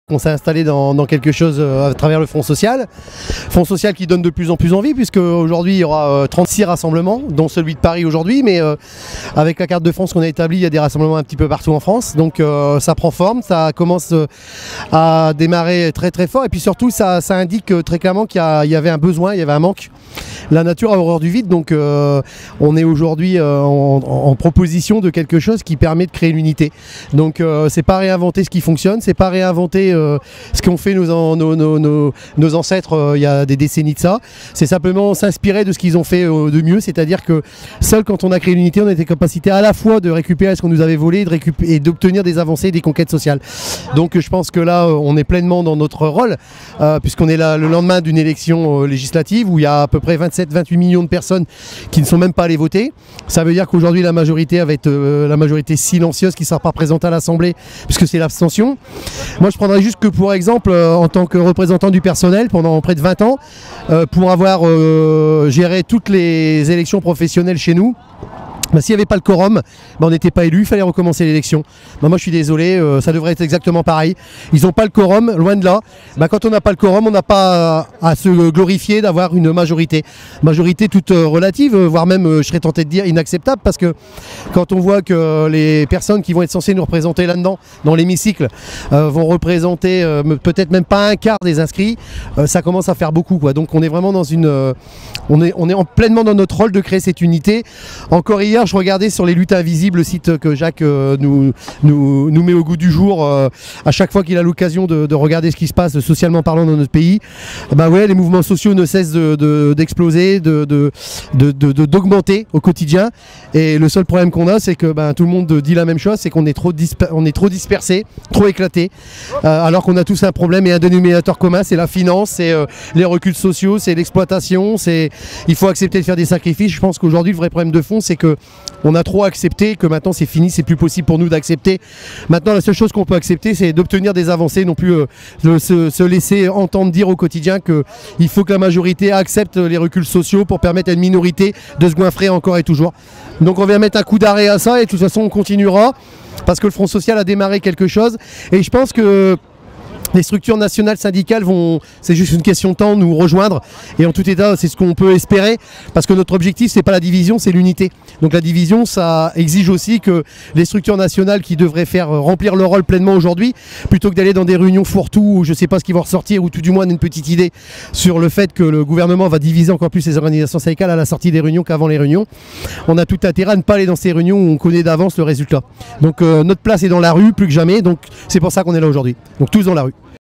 On s'est installé dans quelque chose à travers le Fonds social. Fonds social qui donne de plus en plus envie, puisque aujourd'hui il y aura 36 rassemblements, dont celui de Paris aujourd'hui, mais avec la carte de France qu'on a établie, il y a des rassemblements un petit peu partout en France. Donc ça prend forme, ça commence à démarrer très très fort, et puis surtout ça indique très clairement qu'il y avait un besoin, il y avait un manque. La nature a horreur du vide, donc on est aujourd'hui en proposition de quelque chose qui permet de créer l'unité. Donc c'est pas réinventer ce qui fonctionne, c'est pas réinventer ce qu'ont fait nos ancêtres il y a des décennies de ça. C'est simplement s'inspirer de ce qu'ils ont fait de mieux, c'est-à-dire que seul quand on a créé l'unité, on était capacité à la fois de récupérer ce qu'on nous avait volé et d'obtenir des avancées et des conquêtes sociales. Donc je pense que là on est pleinement dans notre rôle, puisqu'on est là le lendemain d'une élection législative où il y a à peu près 27-28 millions de personnes qui ne sont même pas allées voter. Ça veut dire qu'aujourd'hui la majorité va être la majorité silencieuse qui ne sera pas présentée à l'Assemblée, puisque c'est l'abstention. Moi je prendrais juste que pour exemple en tant que représentant du personnel pendant près de 20 ans, pour avoir géré toutes les élections professionnelles chez nous, s'il n'y avait pas le quorum, on n'était pas élu, il fallait recommencer l'élection. Moi je suis désolé, ça devrait être exactement pareil. Ils n'ont pas le quorum, loin de là. Quand on n'a pas le quorum, on n'a pas à se glorifier d'avoir une majorité. Majorité toute relative, voire même, je serais tenté de dire, inacceptable, parce que quand on voit que les personnes qui vont être censées nous représenter là-dedans, dans l'hémicycle, vont représenter peut-être même pas un quart des inscrits, ça commence à faire beaucoup, quoi. Donc on est vraiment dans une... on est pleinement dans notre rôle de créer cette unité. Encore hier, je regardais sur les luttes invisibles, le site que Jacques nous met au goût du jour à chaque fois qu'il a l'occasion de regarder ce qui se passe socialement parlant dans notre pays. Ouais, les mouvements sociaux ne cessent d'exploser, d'augmenter au quotidien. Et le seul problème qu'on a, c'est que tout le monde dit la même chose, c'est qu'on est trop dispersé, trop éclaté, alors qu'on a tous un problème et un dénominateur commun, c'est la finance, c'est les reculs sociaux, c'est l'exploitation, il faut accepter de faire des sacrifices. Je pense qu'aujourd'hui le vrai problème de fond, c'est que on a trop accepté, que maintenant c'est fini, c'est plus possible pour nous d'accepter. Maintenant la seule chose qu'on peut accepter, c'est d'obtenir des avancées, non plus se laisser entendre dire au quotidien qu'il faut que la majorité accepte les reculs sociaux pour permettre à une minorité de se goinfrer encore et toujours. Donc on vient mettre un coup d'arrêt à ça, et de toute façon on continuera, parce que le Front social a démarré quelque chose, et je pense que les structures nationales syndicales vont, c'est juste une question de temps, nous rejoindre, et en tout état c'est ce qu'on peut espérer, parce que notre objectif c'est pas la division, c'est l'unité. Donc la division, ça exige aussi que les structures nationales qui devraient faire remplir leur rôle pleinement aujourd'hui, plutôt que d'aller dans des réunions fourre-tout où je sais pas ce qui va ressortir, ou tout du moins une petite idée sur le fait que le gouvernement va diviser encore plus les organisations syndicales à la sortie des réunions qu'avant les réunions, on a tout intérêt à ne pas aller dans ces réunions où on connaît d'avance le résultat. Donc notre place est dans la rue plus que jamais, donc c'est pour ça qu'on est là aujourd'hui. Donc tous dans la rue.